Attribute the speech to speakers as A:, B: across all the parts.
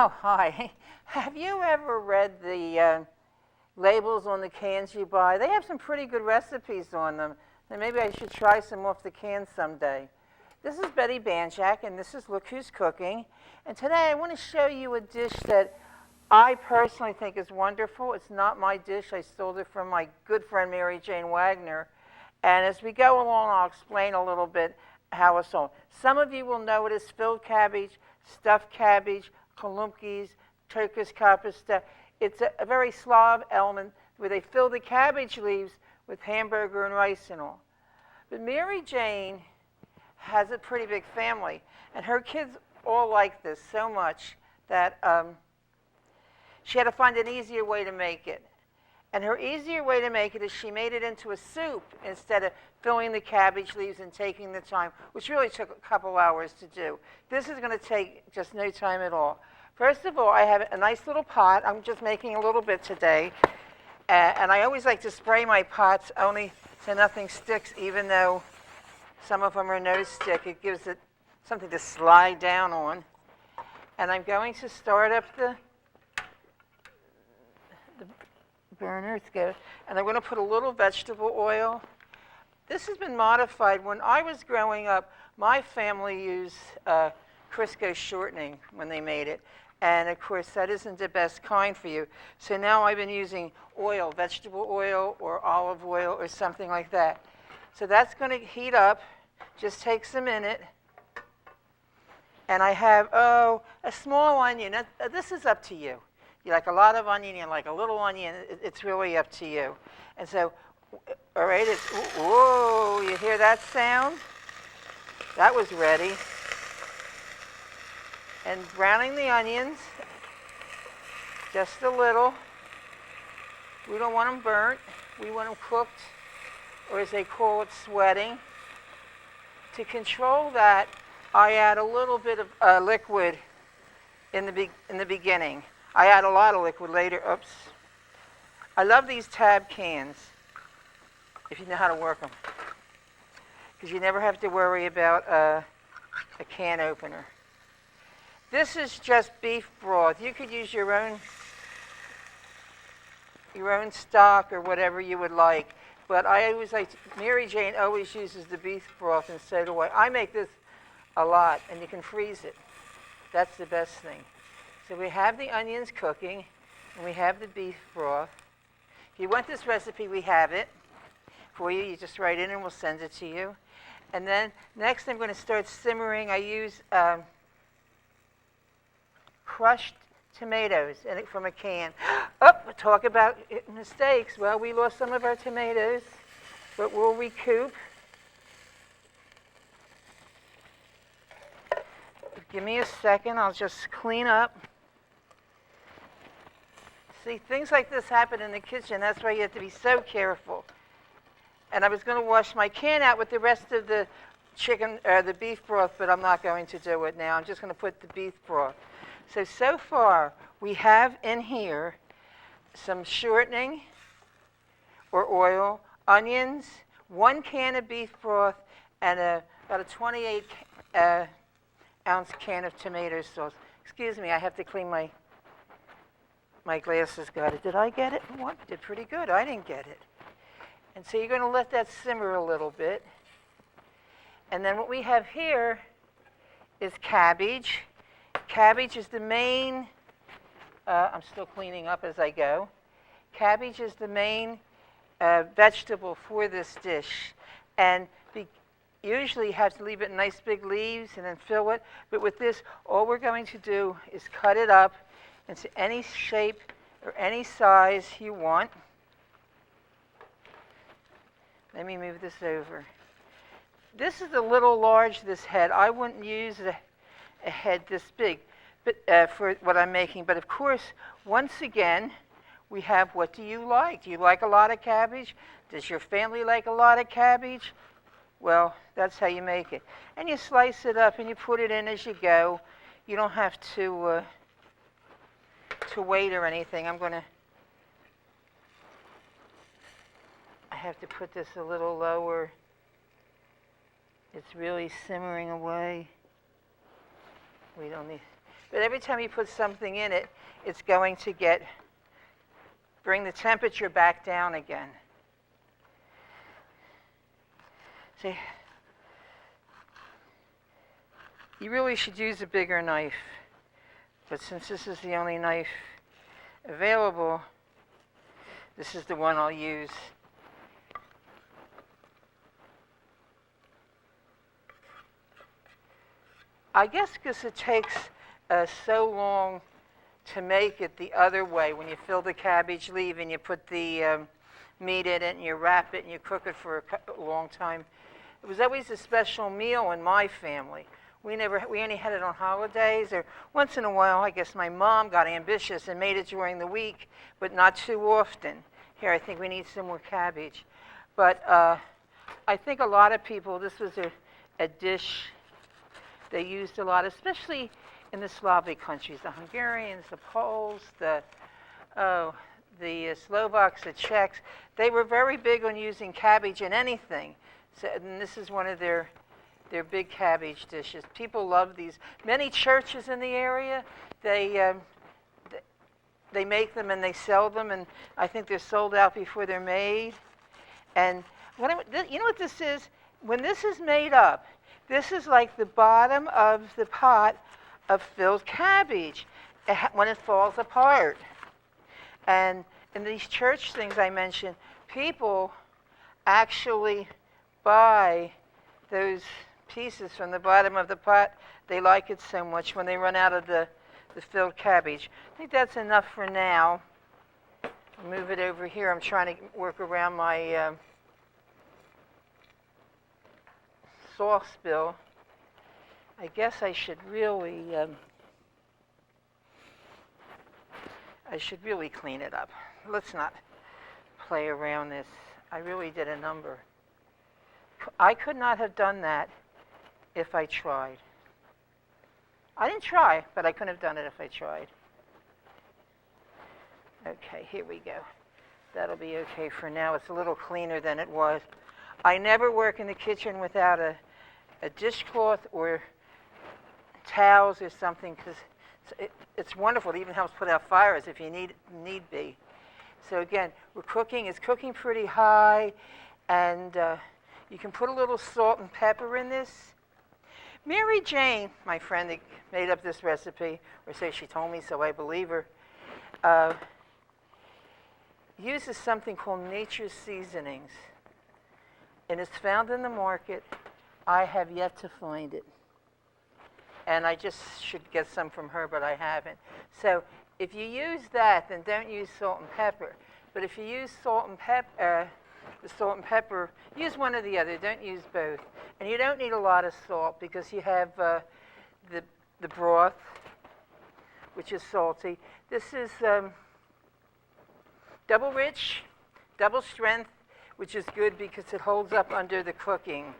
A: Oh, hi. Have you ever read the labels on the cans you buy? They have some pretty good recipes on them. And maybe I should try some off the can someday. This is Bette Banjack, and this is Look Who's Cooking. And today I want to show you a dish that I personally think is wonderful. It's not my dish. I stole it from my good friend Mary Jane Wagner. And as we go along, I'll explain a little bit how it's sold. Some of you will know it as filled cabbage, stuffed cabbage, kalumpkis, Turkish kapista. It's a very Slav element where they fill the cabbage leaves with hamburger and rice and all. But Mary Jane has a pretty big family, and her kids all like this so much that she had to find an easier way to make it. And her easier way to make it is she made it into a soup instead of filling the cabbage leaves and taking the time, which really took a couple hours to do. This is going to take just no time at all. First of all, I have a nice little pot. I'm just making a little bit today. And I always like to spray my pots only so nothing sticks, even though some of them are no stick. It gives it something to slide down on. And I'm going to start up the burner. It's good. And I'm going to put a little vegetable oil. This has been modified. When I was growing up, my family used Crisco shortening when they made it. And of course, that isn't the best kind for you. So now I've been using oil, vegetable oil or olive oil or something like that. So that's going to heat up. Just takes a minute. And I have, a small onion. This is up to you. You like a lot of onion, you like a little onion. It's really up to you. And so, all right, it's, whoa, you hear that sound? That was ready. And browning the onions, just a little. We don't want them burnt. We want them cooked, or as they call it, sweating. To control that, I add a little bit of liquid in the beginning. I add a lot of liquid later. Oops. I love these tab cans, if you know how to work them, because you never have to worry about a can opener. This is just beef broth. You could use your own stock or whatever you would like. But I always like, Mary Jane always uses the beef broth, and so do I. I make this a lot, and you can freeze it. That's the best thing. So we have the onions cooking, and we have the beef broth. If you want this recipe, we have it for you. You just write in, and we'll send it to you. And then next I'm going to start simmering. I use crushed tomatoes from a can. Talk about mistakes. Well, we lost some of our tomatoes, but we'll recoup. Give me a second. I'll just clean up. See, things like this happen in the kitchen. That's why you have to be so careful. And I was going to wash my can out with the rest of the the beef broth, but I'm not going to do it now. I'm just going to put the beef broth. So far, we have in here some shortening or oil, onions, 1 can of beef broth, and about a 28 ounce can of tomato sauce. Excuse me, I have to clean my glasses. Got it. Did I get it? What? Did pretty good. I didn't get it. And so you're going to let that simmer a little bit. And then what we have here is cabbage. Cabbage is the main, I'm still cleaning up as I go. Cabbage is the main vegetable for this dish. And usually you have to leave it in nice big leaves and then fill it. But with this, all we're going to do is cut it up into any shape or any size you want. Let me move this over. This is a little large, this head. I wouldn't use a head this big but for what I'm making. But of course, once again, we have, what do you like? Do you like a lot of cabbage? Does your family like a lot of cabbage? Well, that's how you make it. And you slice it up and you put it in as you go. You don't have to wait or anything. I have to put this a little lower. It's really simmering away. We don't need. But every time you put something in it, it's going to bring the temperature back down again. See, you really should use a bigger knife. But since this is the only knife available, this is the one I'll use. I guess because it takes so long to make it the other way. When you fill the cabbage leaf and you put the meat in it and you wrap it and you cook it for a long time. It was always a special meal in my family. We only had it on holidays, or once in a while. I guess my mom got ambitious and made it during the week, but not too often. Here, I think we need some more cabbage. But I think a lot of people, this was a dish they used a lot, especially in the Slavic countries, the Hungarians, the Poles, the Slovaks, the Czechs. They were very big on using cabbage in anything. So, and this is one of their big cabbage dishes. People love these. Many churches in the area, they make them and they sell them, and I think they're sold out before they're made. And you know what this is? When this is made up, this is like the bottom of the pot of filled cabbage when it falls apart. And in these church things I mentioned, people actually buy those pieces from the bottom of the pot. They like it so much when they run out of the filled cabbage. I think that's enough for now. I'll move it over here. I'm trying to work around my sauce spill. I guess I should really clean it up. Let's not play around this. I really did a number. I could not have done that if I tried. I didn't try, but I couldn't have done it if I tried. Okay, here we go. That'll be okay for now. It's a little cleaner than it was. I never work in the kitchen without a dishcloth or towels or something, because it's wonderful. It even helps put out fires if you need be. So again, it's cooking pretty high, and you can put a little salt and pepper in this. Mary Jane, my friend that made up this recipe, or say she told me so, I believe her, uses something called nature's seasonings. And it's found in the market. I have yet to find it. And I just should get some from her, but I haven't. So if you use that, then don't use salt and pepper. But if you use the salt and pepper, use one or the other. Don't use both. And you don't need a lot of salt because you have the broth, which is salty. This is double rich, double strength, which is good because it holds up under the cooking.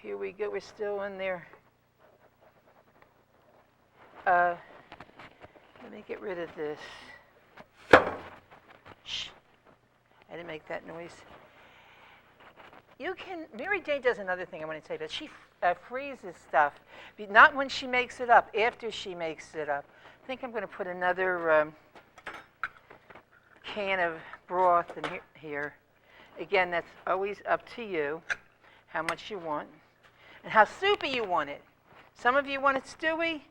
A: Here we go. We're still in there. Let me get rid of this. Shh. I didn't make that noise. Mary Jane does another thing I want to tell you about. She freezes stuff. Not when she makes it up, after she makes it up. I think I'm going to put another can of broth in here. Again, that's always up to you, how much you want, and how soupy you want it. Some of you want it stewy.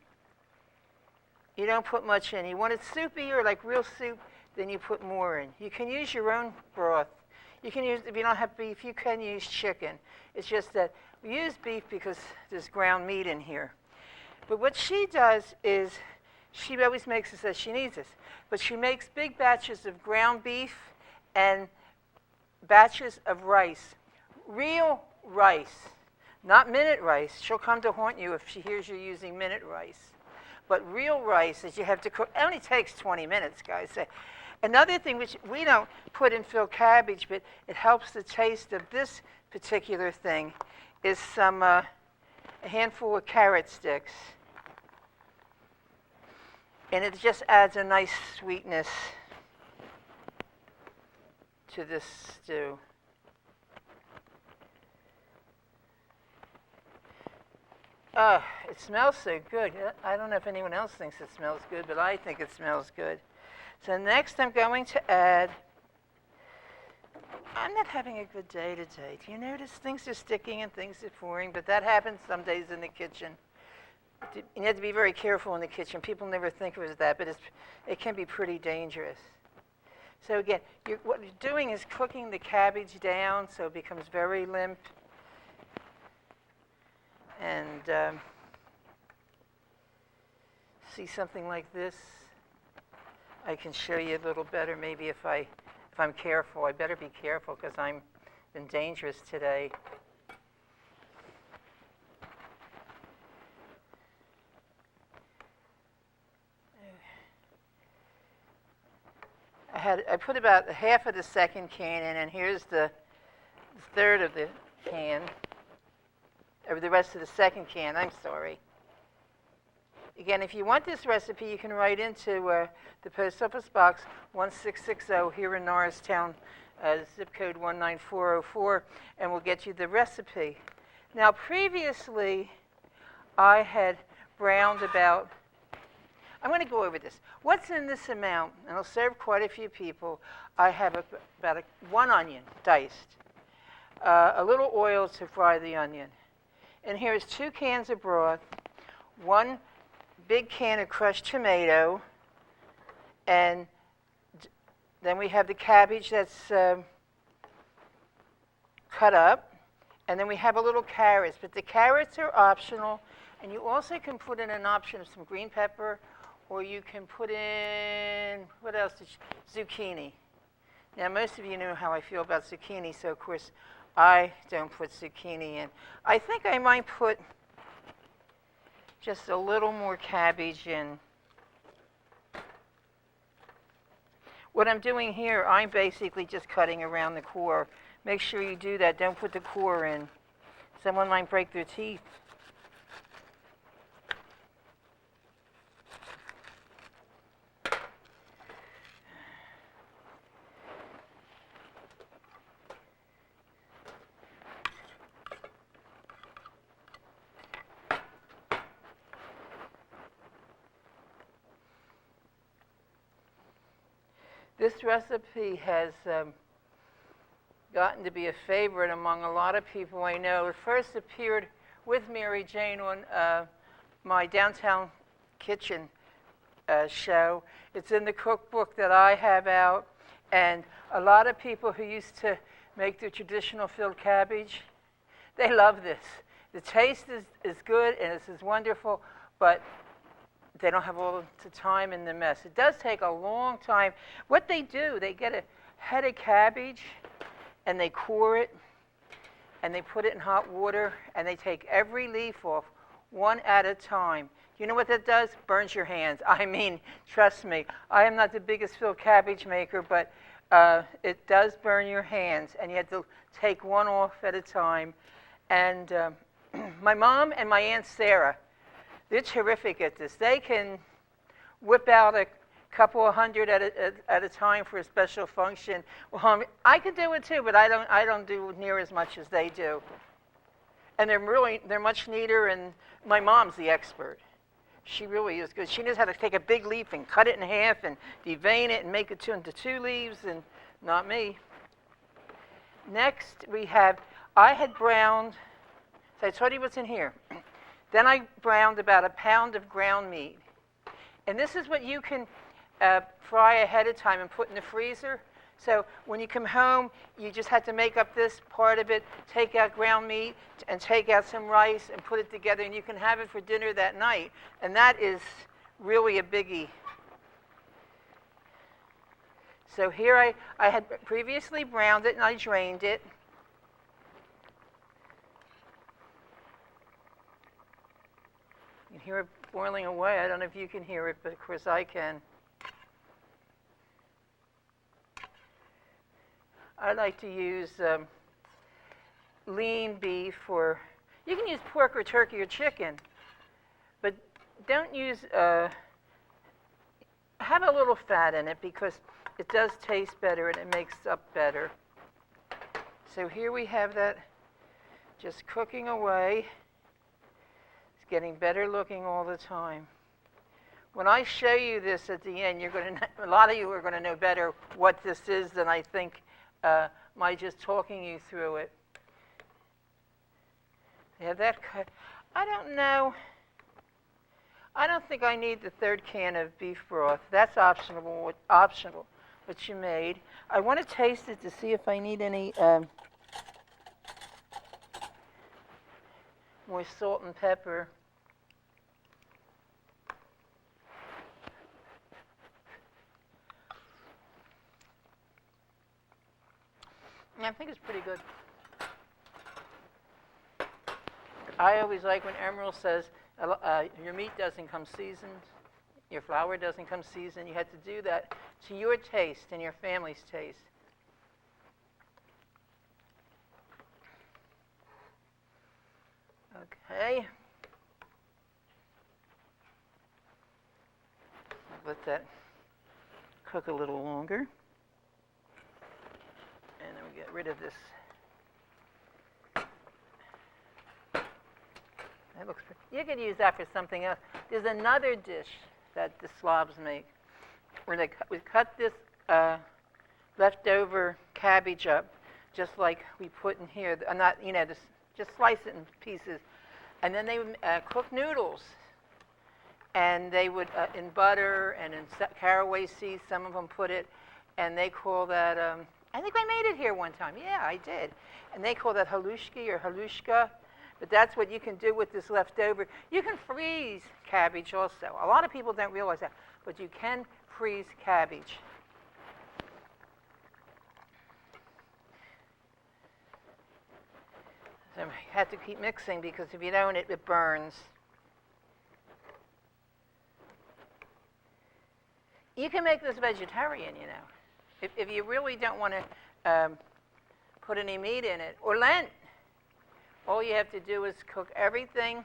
A: You don't put much in. You want it soupy or like real soup, then you put more in. You can use your own broth. You can use, if you don't have beef, you can use chicken. It's just that we use beef because there's ground meat in here. But what she does is, she always makes it as she needs this, but she makes big batches of ground beef and batches of rice. Real rice, not minute rice. She'll come to haunt you if she hears you're using minute rice. But real rice that you have to cook, it only takes 20 minutes, guys. Another thing which we don't put in filled cabbage, but it helps the taste of this particular thing, is a handful of carrot sticks. And it just adds a nice sweetness to this stew. It smells so good. I don't know if anyone else thinks it smells good, but I think it smells good. So next I'm going to add, I'm not having a good day today. Do you notice things are sticking and things are pouring? But that happens some days in the kitchen. You have to be very careful in the kitchen. People never think of it as that, but it can be pretty dangerous. So again, what you're doing is cooking the cabbage down so it becomes very limp. And see something like this? I can show you a little better maybe if I'm careful. I better be careful because I'm been dangerous today. I put about half of the second can in, and here's the third of the can, or the rest of the second can, I'm sorry. Again, if you want this recipe, you can write into the Post Office Box 1660 here in Norristown, zip code 19404, and we'll get you the recipe. Now, previously, I had browned about, I'm going to go over this. What's in this amount? And I'll serve quite a few people. I have about one onion, diced, a little oil to fry the onion. And here's 2 cans of broth, 1 big can of crushed tomato, and then we have the cabbage that's cut up, and then we have a little carrots, but the carrots are optional, and you also can put in an option of some green pepper, or you can put in, what else? Zucchini. Now, most of you know how I feel about zucchini, so of course I don't put zucchini in. I think I might put just a little more cabbage in. What I'm doing here, I'm basically just cutting around the core. Make sure you do that. Don't put the core in. Someone might break their teeth. This recipe has gotten to be a favorite among a lot of people I know. It first appeared with Mary Jane on my Downtown Kitchen show. It's in the cookbook that I have out, and a lot of people who used to make the traditional filled cabbage, they love this. The taste is good and it's wonderful, but they don't have all the time in the mess. It does take a long time. What they do, they get a head of cabbage and they core it and they put it in hot water and they take every leaf off one at a time. You know what that does? Burns your hands. I mean, trust me, I am not the biggest filled cabbage maker, but it does burn your hands, and you have to take one off at a time. And my mom and my Aunt Sarah, they're terrific at this. They can whip out a couple of hundred at a time for a special function. Well, I can do it too, but I don't do near as much as they do. And they're much neater. And my mom's the expert. She really is good. She knows how to take a big leaf and cut it in half and devein it and make it into 2 leaves. And not me. Next I had browned. So I told you what's in here. Then I browned about 1 pound of ground meat. And this is what you can fry ahead of time and put in the freezer. So when you come home, you just have to make up this part of it, take out ground meat, and take out some rice and put it together, and you can have it for dinner that night. And that is really a biggie. So here I had previously browned it, and I drained it. You can hear it boiling away. I don't know if you can hear it, but of course I can. I like to use lean beef, or you can use pork or turkey or chicken, but don't use, have a little fat in it because it does taste better and it makes up better. So here we have that just cooking away. It's getting better looking all the time. When I show you this at the end, you're going to, a lot of you are going to know better what this is than I think my just talking you through it. Yeah, that cut. I don't know. I don't think I need the third can of beef broth. That's optional. Optional, what you made. I want to taste it to see if I need any more salt and pepper. Yeah, I think it's pretty good. I always like when Emerald says, your meat doesn't come seasoned, your flour doesn't come seasoned. You have to do that to your taste and your family's taste. Okay. Let that cook a little longer. And then we get rid of this. That looks pretty. You could use that for something else. There's another dish that the Slavs make where we cut this leftover cabbage up, just like we put in here. Not, just slice it in pieces, and then they would cook noodles, and they would in butter and in caraway seeds. Some of them put it, and they call that. I think I made it here one time. Yeah, I did, and they call that halushki or halushka. But that's what you can do with this leftover. You can freeze cabbage also. A lot of people don't realize that, but you can freeze cabbage. So you have to keep mixing because if you don't, it burns. You can make this vegetarian, if you really don't want to put any meat in it, or Lent. All you have to do is cook everything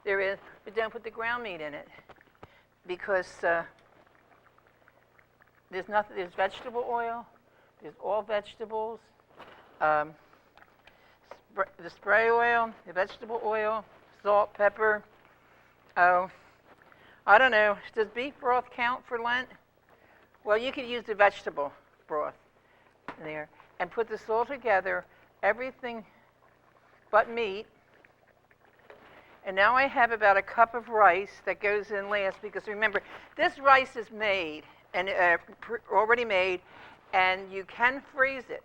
A: there is, but don't put the ground meat in it, because there's nothing. There's vegetable oil. There's all vegetables. The spray oil, the vegetable oil, salt, pepper. Oh, I don't know. Does beef broth count for Lent? Well, you could use the vegetable broth there and put this all together. Everything but meat. And now I have about a cup of rice that goes in last, because remember, this rice is made and already made, and you can freeze it.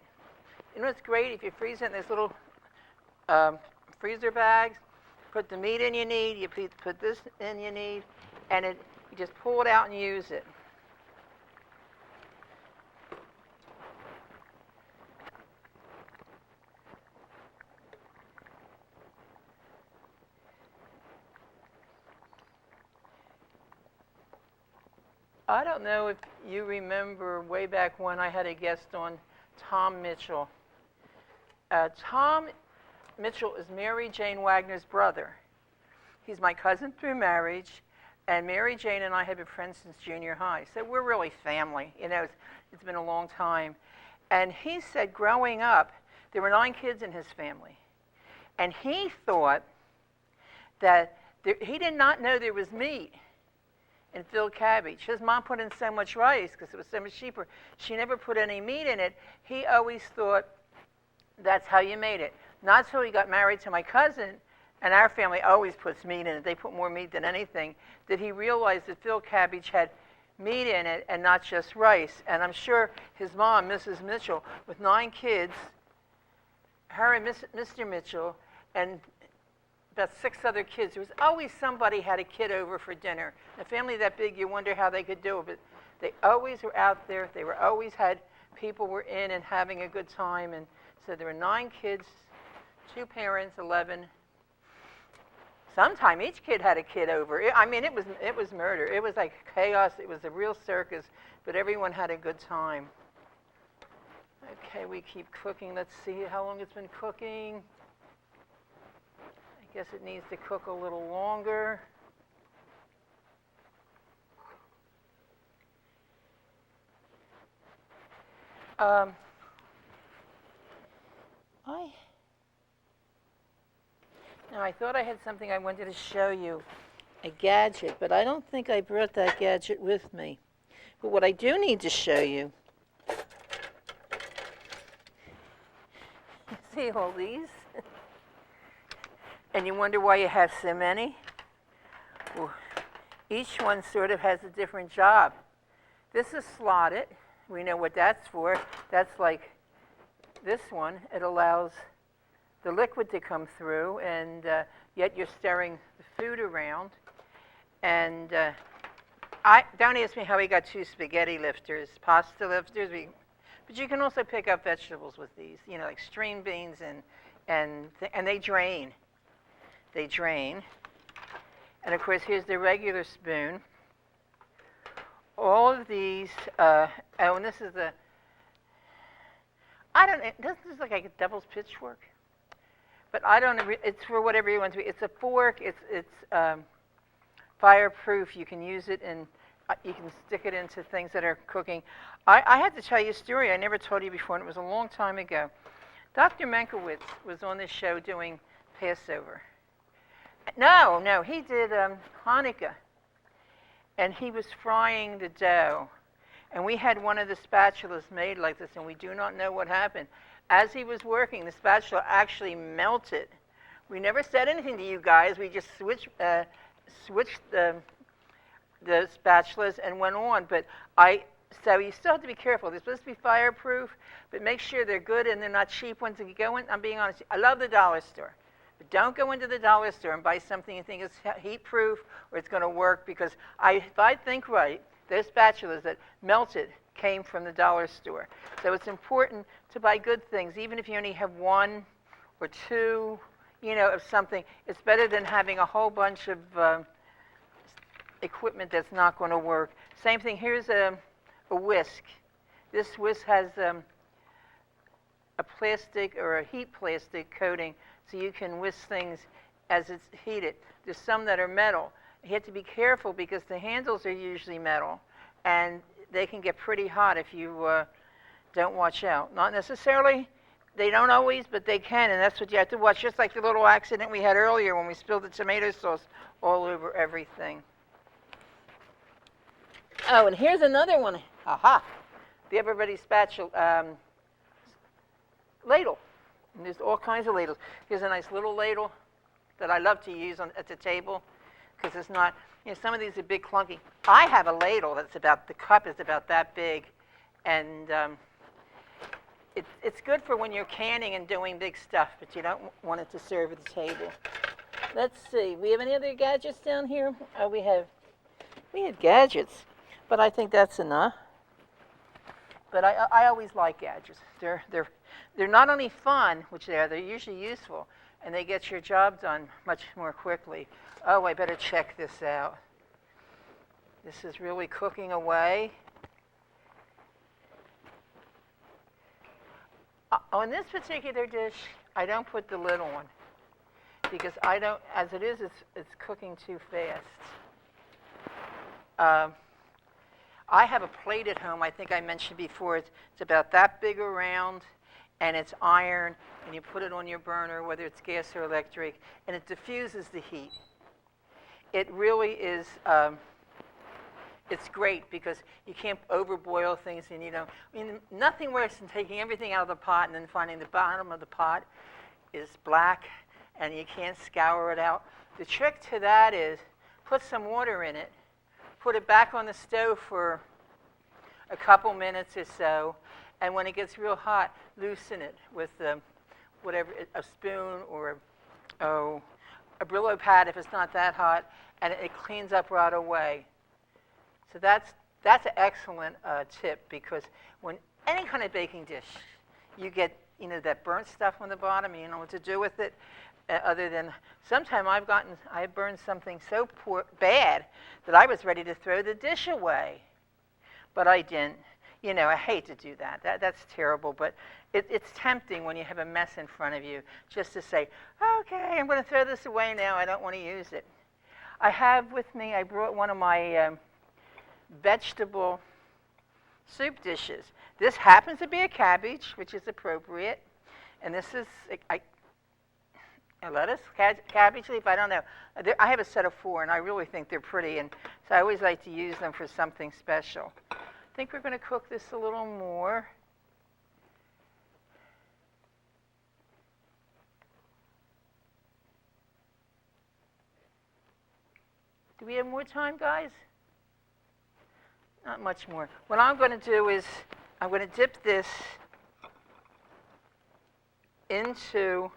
A: You know what's great? If you freeze it in these little freezer bags, put the meat in you need, you put this in you need, and you just pull it out and use it. I don't know if you remember way back when I had a guest on, Tom Mitchell. Tom Mitchell is Mary Jane Wagner's brother. He's my cousin through marriage, and Mary Jane and I have been friends since junior high, so we're really family. It's been a long time. And he said growing up, there were 9 kids in his family, and he thought that he did not know there was meat in filled cabbage. His mom put in so much rice because it was so much cheaper. She never put any meat in it. He always thought that's how you made it. Not until he got married to my cousin, and our family always puts meat in it. They put more meat than anything. Did he realize that filled cabbage had meat in it and not just rice? And I'm sure his mom, Mrs. Mitchell, with 9 kids, her and Mr. Mitchell, and about 6 other kids. There was always somebody had a kid over for dinner. A family that big, you wonder how they could do it, but they always were out there. They were always had people were in and having a good time. And so there were 9 kids, 2 parents, 11. Sometime each kid had a kid over. It was murder. It was like chaos. It was a real circus, but everyone had a good time. Okay, we keep cooking. Let's see how long it's been cooking. I guess it needs to cook a little longer. Now, I thought I had something I wanted to show you, a gadget, but I don't think I brought that gadget with me. But what I do need to show you, see all these? And you wonder why you have so many? Well, each one sort of has a different job. This is slotted. We know what that's for. That's like this one. It allows the liquid to come through, and yet you're stirring the food around. And don't ask me how we got 2 spaghetti lifters, pasta lifters. But you can also pick up vegetables with these, like string beans, and they drain. They drain. And of course, here's the regular spoon. All of these, and this is this is like a devil's pitchfork. But I don't, it's for whatever you want to be. It's a fork, it's fireproof. You can use it and you can stick it into things that are cooking. I had to tell you a story I never told you before, and it was a long time ago. Dr. Menkowitz was on this show doing Passover. No, he did Hanukkah. And he was frying the dough. And we had one of the spatulas made like this, and we do not know what happened. As he was working, the spatula actually melted. We never said anything to you guys. We just switched the spatulas and went on. So you still have to be careful. They're supposed to be fireproof, but make sure they're good and they're not cheap ones. If you go in, I'm being honest, I love the dollar store. But don't go into the dollar store and buy something you think is heat-proof or it's going to work, because if I think right, those spatulas that melted came from the dollar store. So it's important to buy good things, even if you only have 1 or 2, of something. It's better than having a whole bunch of equipment that's not going to work. Same thing, here's a whisk. This whisk has a plastic or a heat plastic coating, so you can whisk things as it's heated. There's some that are metal. You have to be careful because the handles are usually metal, and they can get pretty hot if you don't watch out. Not necessarily, they don't always, but they can, and that's what you have to watch, just like the little accident we had earlier when we spilled the tomato sauce all over everything. Oh, and here's another one. Aha! The Everybody spatula ladle. And there's all kinds of ladles. Here's a nice little ladle that I love to use at the table, because it's not, some of these are big, clunky. I have a ladle the cup is about that big, and it's good for when you're canning and doing big stuff, but you don't want it to serve at the table. Let's see, we have any other gadgets down here? Oh, we have gadgets, but I think that's enough. But I always like gadgets. They're not only fun, which they're usually useful, and they get your job done much more quickly. Oh, I better check this out. This is really cooking away. On this particular dish, I don't put the lid on, because as it is, it's cooking too fast. I have a plate at home, I think I mentioned before, it's about that big around, and it's iron, and you put it on your burner, whether it's gas or electric, and it diffuses the heat. It really is, it's great because you can't overboil things, and nothing worse than taking everything out of the pot and then finding the bottom of the pot is black, and you can't scour it out. The trick to that is put some water in it, put it back on the stove for a couple minutes or so, and when it gets real hot, loosen it with a spoon or a Brillo pad if it's not that hot, and it cleans up right away. So that's an excellent tip, because when any kind of baking dish, you get that burnt stuff on the bottom, and you know what to do with it. Other than sometime I burned something so bad that I was ready to throw the dish away, but I didn't. I hate to do that. That's terrible, but it's tempting when you have a mess in front of you just to say, okay, I'm going to throw this away now. I don't want to use it. I brought one of my vegetable soup dishes. This happens to be a cabbage, which is appropriate, and this is, A lettuce, cabbage leaf, I don't know. I have a set of 4, and I really think they're pretty, and so I always like to use them for something special. I think we're going to cook this a little more. Do we have more time, guys? Not much more. What I'm going to do is I'm going to dip this into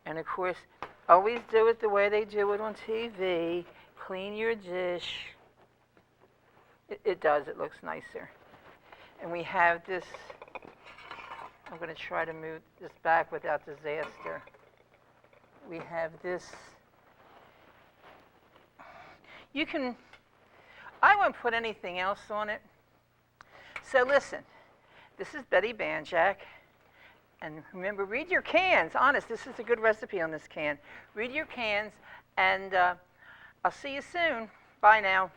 A: and of course, always do it the way they do it on TV. Clean your dish. It does, it looks nicer. And we have this, I'm going to try to move this back without disaster. We have this, I won't put anything else on it. So listen, this is Bette Banjack. And remember, read your cans. Honest, this is a good recipe on this can. Read your cans, and I'll see you soon. Bye now.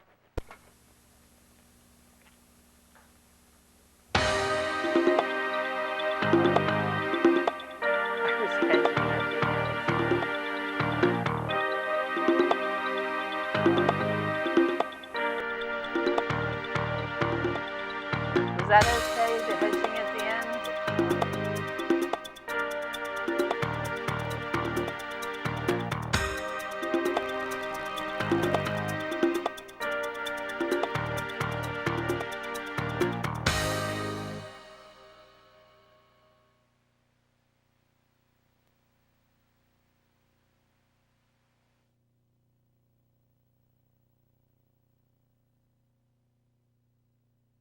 A: Is that okay?